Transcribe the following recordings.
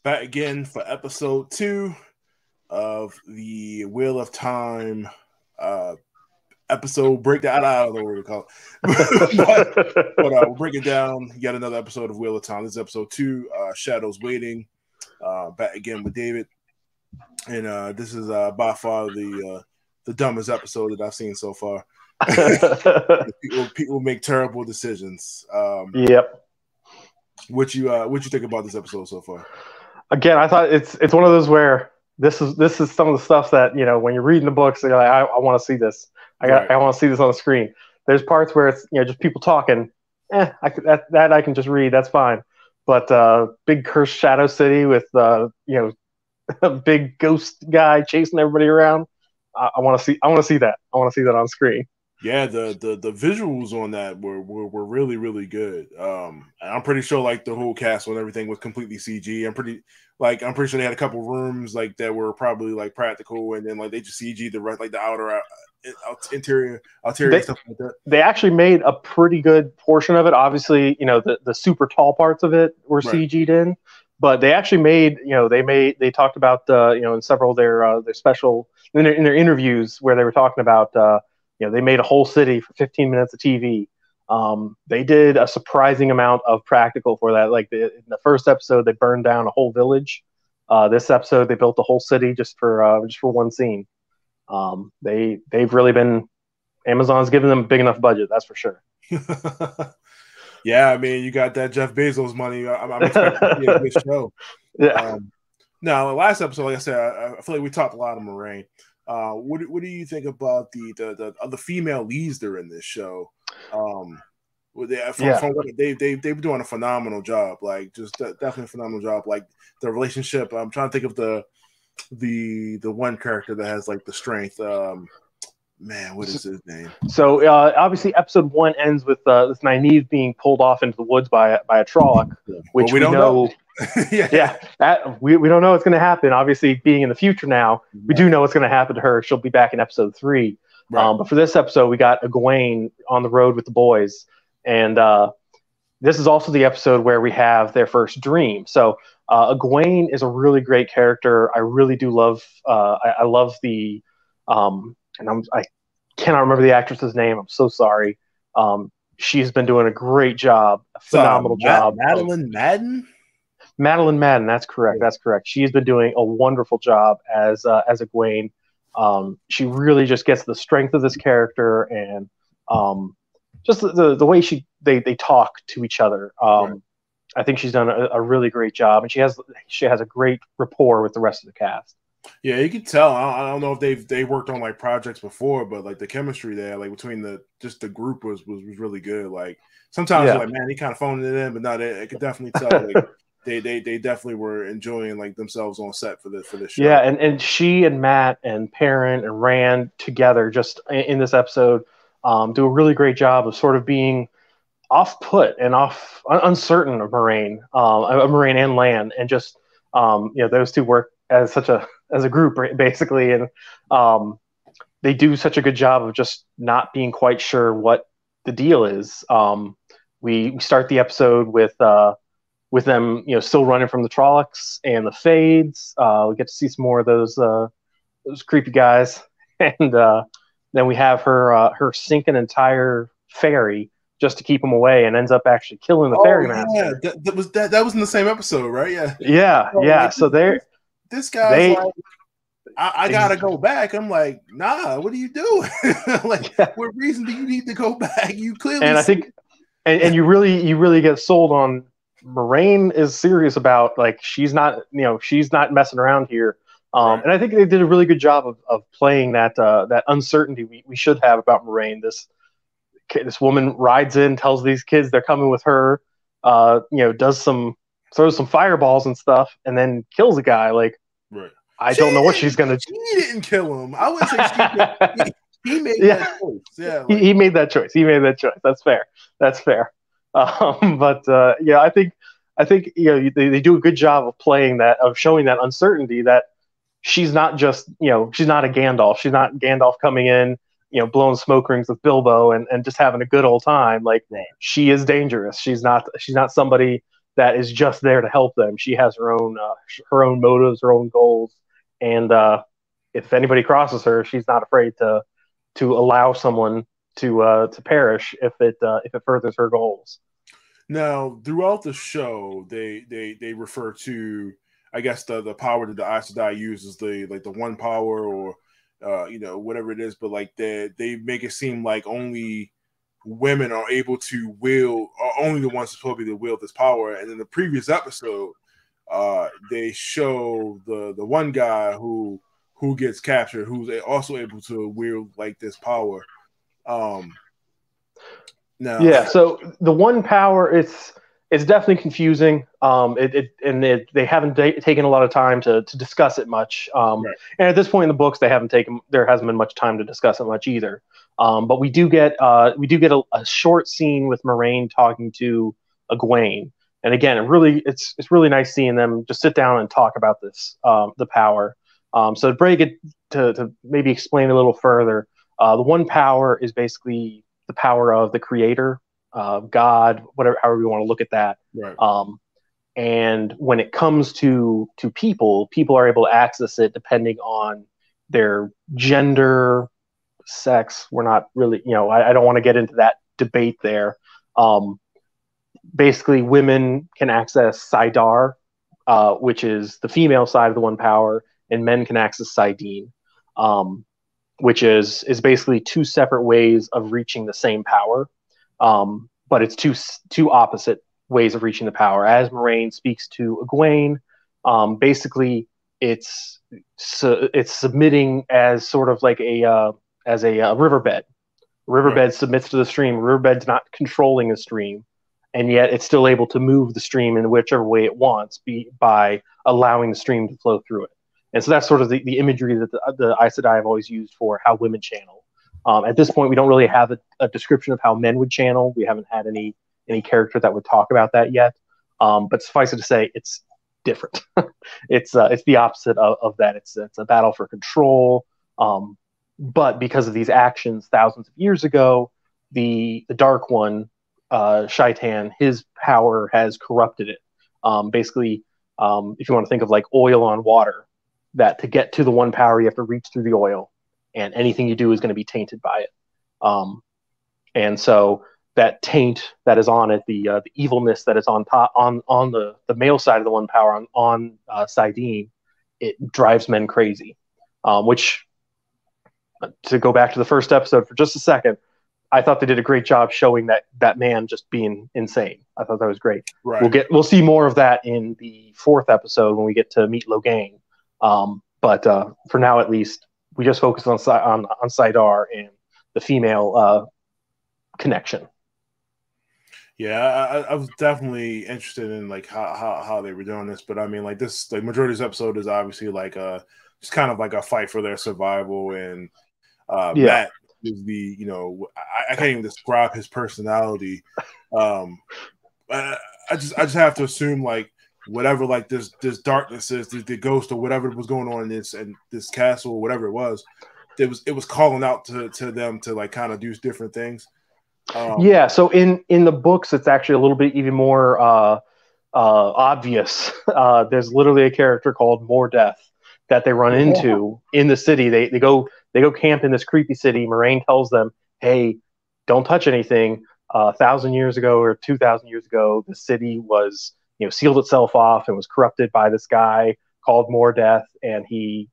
Back again for episode 2 of the Wheel of Time episode breakdown. I don't know what to call it. but we'll break it down. Yet another episode of Wheel of Time. This is episode 2, Shadows Waiting. Back again with David. And this is by far the dumbest episode that I've seen so far. people make terrible decisions. Yep. What you think about this episode so far? Again, I thought it's one of those where this is some of the stuff that, you know, when you're reading the books, you're like, I want to see this. I want to see this on the screen. There's parts where it's, you know, just people talking. That I can just read. That's fine. But big cursed Shadow City with you know, a big ghost guy chasing everybody around. I want to see that. I want to see that on screen. Yeah, the visuals on that were really, really good. I'm pretty sure like the whole cast and everything was completely CG. I'm pretty sure they had a couple rooms like that were probably like practical, and then like they just CG the rest, like the outer interior stuff like that. They actually made a pretty good portion of it. Obviously, you know, the super tall parts of it were CG'd in, but they actually made, you know, they talked about you know, in several of their special in their interviews where they were talking about you know, they made a whole city for 15 minutes of TV. They did a surprising amount of practical for that. Like in the first episode, they burned down a whole village. This episode, they built a whole city just for one scene. They've really been, Amazon's given them a big enough budget, that's for sure. Yeah, I mean, you got that Jeff Bezos money. I'm expecting to be a good show. Yeah. Now, the last episode, like I said, I feel like we talked a lot of Moiraine. What do you think about the other female leads that are in this show? From what they've been doing a phenomenal job. Like, just definitely a phenomenal job. Like the relationship. I'm trying to think of the one character that has like the strength. Man, what is his name? So obviously, episode 1 ends with this Nynaeve being pulled off into the woods by a Trolloc, which we don't know. we don't know what's going to happen. Obviously, being in the future now, we do know what's going to happen to her. She'll be back in episode 3. Right. But for this episode, we got Egwene on the road with the boys, and this is also the episode where we have their first dream. So Egwene is a really great character. I really do love. I love the. I cannot remember the actress's name. I'm so sorry. She's been doing a great job, a phenomenal job. Madeline Madden. Madeline Madden, that's correct. That's correct. She's been doing a wonderful job as Egwene. She really just gets the strength of this character and just the way they talk to each other. I think she's done a really great job, and she has a great rapport with the rest of the cast. Yeah, you can tell. I don't know if they worked on like projects before, but like the chemistry there, like between the group was really good. Like sometimes you're like, man, he kind of phoned it in, but no, I could definitely tell. Like, They definitely were enjoying like themselves on set for this show. Yeah, and she and Matt and Perrin and Rand together just in this episode do a really great job of sort of being off-put and uncertain of Moiraine and Lan, and just you know, those two work as a group basically, and they do such a good job of just not being quite sure what the deal is. We start the episode with them, you know, still running from the Trollocs and the Fades. We get to see some more of those creepy guys, and then we have her sink an entire ferry just to keep them away, and ends up actually killing the ferrymaster. Yeah, that was in the same episode, right? Yeah. Yeah, yeah. Like, so this guy's like, I gotta go back. I'm like, nah, what are you doing? Like, what reason do you need to go back? You clearly. And I think, and you really get sold on. Moiraine is serious about, like, she's not messing around here. And I think they did a really good job of playing that uncertainty we should have about Moiraine. This woman rides in, tells these kids they're coming with her, you know, throws some fireballs and stuff, and then kills a guy. Like, I don't know what she's gonna do. She didn't kill him. I wouldn't say she did. He made that choice. Yeah, like, he made that choice. That's fair. But yeah, I think you know, they do a good job of playing that, of showing that uncertainty, that she's not just, you know, she's not a Gandalf. She's not Gandalf coming in, you know, blowing smoke rings with Bilbo and just having a good old time. Like, she is dangerous. She's not somebody that is just there to help them. She has her own motives, her own goals, and if anybody crosses her, she's not afraid to allow someone to perish if it furthers her goals. Now, throughout the show, they refer to, I guess, the power that the Aes Sedai uses, the one power, or whatever it is, but like they make it seem like only women are able to wield, or only the ones supposed to be to wield this power. And in the previous episode, they show the one guy who gets captured, who's also able to wield like this power. No. Yeah, so the one power, it's definitely confusing. They haven't taken a lot of time to discuss it much. Right. And at this point in the books, there hasn't been much time to discuss it much either. But we do get a short scene with Moiraine talking to Egwene, and again, it's really nice seeing them just sit down and talk about this, the power. So to break it, to maybe explain a little further, the one power is basically the power of the creator, God, however you want to look at that. Right. And when it comes to people are able to access it depending on their gender, sex. We're not really, I don't want to get into that debate there. Basically, women can access Saidar, which is the female side of the one power, and men can access Saidin, which is basically two separate ways of reaching the same power, but it's two opposite ways of reaching the power. As Moiraine speaks to Egwene, basically it's submitting as sort of like a riverbed. Riverbed right. Submits to the stream. Riverbed's not controlling the stream, and yet it's still able to move the stream in whichever way it wants, by allowing the stream to flow through it. And so that's sort of the imagery that the Aes Sedai have always used for how women channel. At this point, we don't really have a description of how men would channel. We haven't had any character that would talk about that yet. But suffice it to say, it's different. It's the opposite of that. It's a battle for control. But because of these actions thousands of years ago, the Dark One, Shaitan, his power has corrupted it. Basically, if you want to think of like oil on water, that to get to the one power, you have to reach through the oil, and anything you do is going to be tainted by it. And so that taint that is on it, the evilness that is on top, on the male side of the one power, on Saidin, it drives men crazy. Which, to go back to the first episode for just a second, I thought they did a great job showing that man just being insane. I thought that was great. Right. We'll see more of that in the fourth episode when we get to meet Logain. But for now, at least, we just focus on Saidar and the female connection. Yeah, I was definitely interested in like how they were doing this, but I mean, like this, like majority of this episode is obviously like just kind of like a fight for their survival, and Matt is I can't even describe his personality. I just have to assume like whatever like this darkness is, the ghost or whatever was going on in this castle or whatever it was calling out to them to like kind of do different things. So in the books, it's actually a little bit even more obvious. There's literally a character called Mordeth that they run into in the city. They go camp in this creepy city. Moiraine tells them, "Hey, don't touch anything." 1,000 years ago or 2,000 years ago, the city was sealed itself off and was corrupted by this guy called Mordeth, and he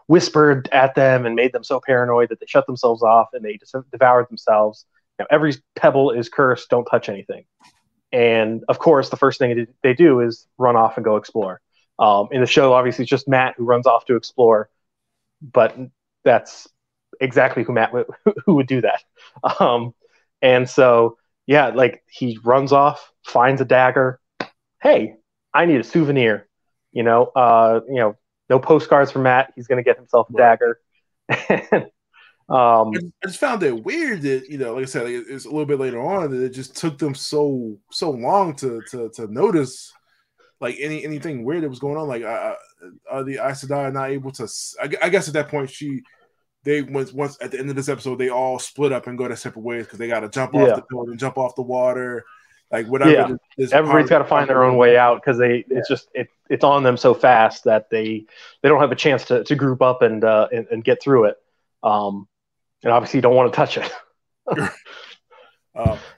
whispered at them and made them so paranoid that they shut themselves off and they just devoured themselves. Every pebble is cursed. Don't touch anything. And of course, the first thing they do is run off and go explore. In the show, obviously, it's just Matt who runs off to explore, but that's exactly who would do that. And so, like he runs off, finds a dagger. Hey, I need a souvenir. No postcards from Matt. He's going to get himself a dagger. I just found it weird that like I said, it's a little bit later on that it just took them so long to notice like anything weird that was going on. Like, are the Aes Sedai not able to? I guess at that point once at the end of this episode they all split up and go their separate ways because they got to jump off the building, jump off the water. like whatever. Yeah, everybody's got to find their own way out because it's on them so fast that they don't have a chance to group up and get through it. And obviously, you don't want to touch it.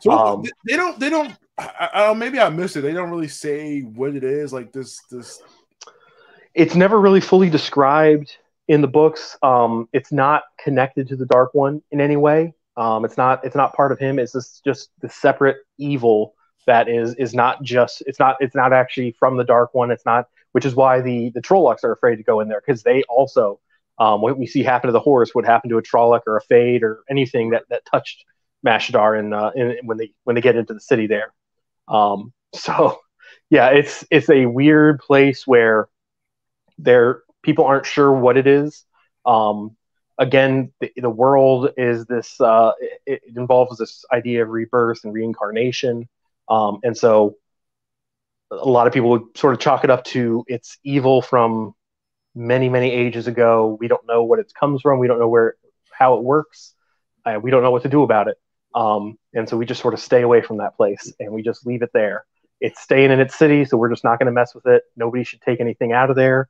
So they don't. Maybe I missed it. They don't really say what it is. Like this. It's never really fully described in the books. It's not connected to the Dark One in any way. It's not part of him. It's just the separate evil that is not just. It's not actually from the Dark One. It's not, which is why the Trollocs are afraid to go in there because they also what we see happen to the Horse would happen to a Trolloc or a Fade or anything that touched Mashadar in when they get into the city there. So yeah, it's a weird place where people aren't sure what it is. Again, the world is this. It involves this idea of rebirth and reincarnation, and so a lot of people would sort of chalk it up to it's evil from many ages ago. We don't know what it comes from. We don't know how it works. We don't know what to do about it. And so we just sort of stay away from that place and we just leave it there. It's staying in its city, so we're just not going to mess with it. Nobody should take anything out of there,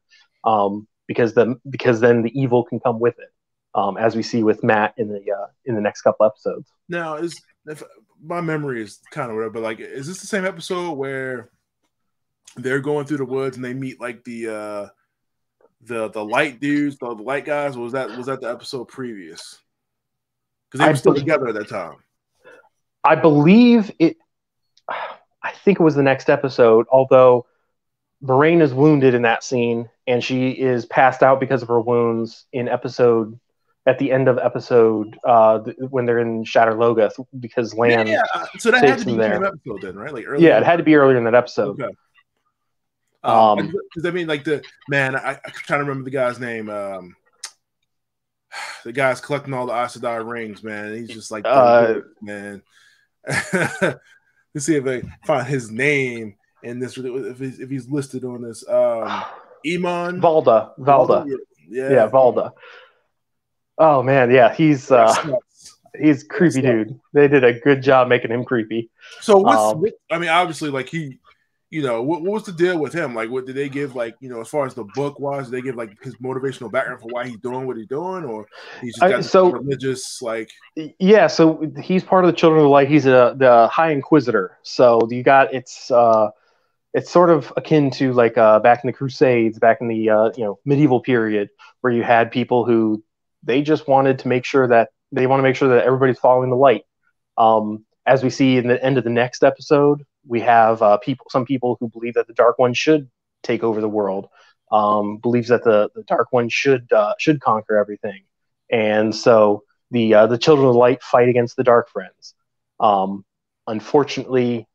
because then the evil can come with it, as we see with Matt in the next couple episodes. Now, if my memory is kind of whatever, but like, is this the same episode where they're going through the woods and they meet like the light dudes, the light guys? Or was that the episode previous? Because they were still together at that time. I believe it. I think it was the next episode. Although Moiraine is wounded in that scene, and she is passed out because of her wounds at the end of episode when they're in Shatter Logoth because Lan. Yeah. So that had to be the same episode then, right? Like earlier. Yeah, it had to be earlier in that episode. Okay. Because I mean, like I'm trying to remember the guy's name. The guy's collecting all the Aes Sedai rings, man. He's just like, man. Let's see if I find his name in this. If he's listed on this, Iman Valda. Yeah, Valda. Oh man, yeah, he's creepy dude. They did a good job making him creepy. So I mean, obviously, like he. What was the deal with him? Like, what did they give? Like, as far as the book was, did they give like his motivational background for why he's doing what he's doing, or he's just got religious like? Yeah, so he's part of the Children of the Light. He's the High Inquisitor. So you got it's sort of akin to like back in the Crusades, back in the medieval period, where you had people who they just wanted to make sure that everybody's following the light. As we see in the end of the next episode. We have some people who believe that the Dark One should take over the world, believes that the Dark One should conquer everything, and so the Children of the Light fight against the Dark Friends. Unfortunately,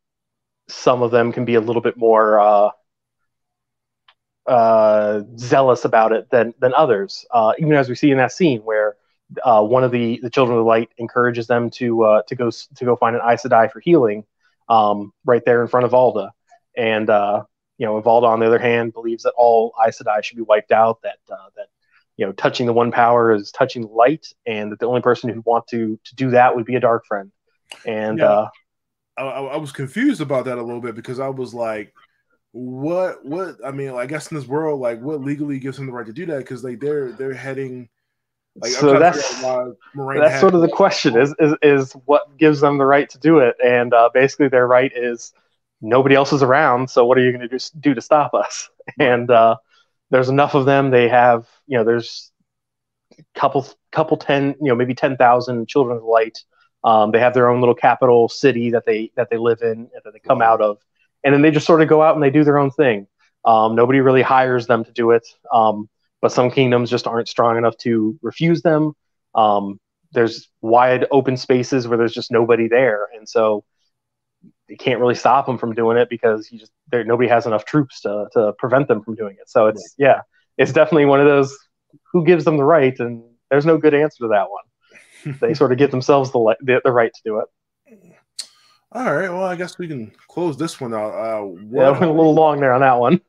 some of them can be a little bit more zealous about it than others. Even as we see in that scene where one of the Children of the Light encourages them to go find an Aes Sedai for healing. Right there in front of Valda, and Valda on the other hand believes that all Aes Sedai should be wiped out. That touching the one power is touching the light, and that the only person who'd want to do that would be a Dark Friend. And I was confused about that a little bit because I was like, what? I mean, I guess in this world, like, what legally gives them the right to do that? Because like they're heading. Like, so that's sort of the question is what gives them the right to do it, and basically their right is nobody else is around, so what are you going to do to stop us? And there's enough of them. They have there's couple 10 maybe 10,000 Children of the Light. They have their own little capital city that they live in and that they come out of, and then they just sort of go out and they do their own thing. Nobody really hires them to do it. But some kingdoms just aren't strong enough to refuse them. There's wide open spaces where there's just nobody there, and so you can't really stop them from doing it because nobody has enough troops to prevent them from doing it. So it's definitely one of those who gives them the right, and there's no good answer to that one. They sort of give themselves the right to do it. All right, well, I guess we can close this one out. Yeah, went a little long there on that one.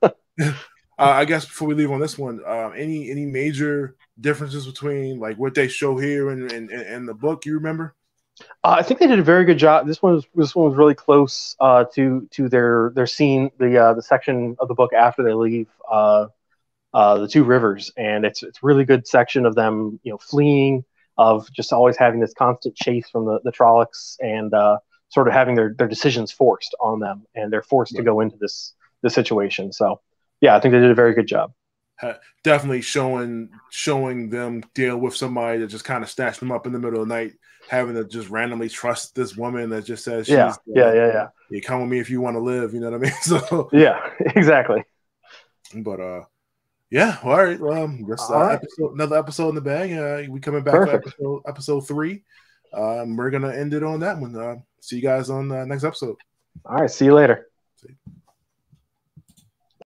I guess before we leave on this one, any major differences between like what they show here and the book? You remember? I think they did a very good job. This one was really close to their scene, the section of the book after they leave the two rivers, and it's really good section of them, fleeing, of just always having this constant chase from the Trollocs, and sort of having their decisions forced on them, and they're forced to go into this situation. So yeah, I think they did a very good job. Definitely showing them deal with somebody that just kind of snatched them up in the middle of the night, having to just randomly trust this woman that just says, yeah. You come with me if you want to live, you know what I mean? So yeah, exactly. But yeah, all right. Another episode in the bag. We coming back for episode 3. We're gonna end it on that one. See you guys on the next episode. All right, see you later. See you.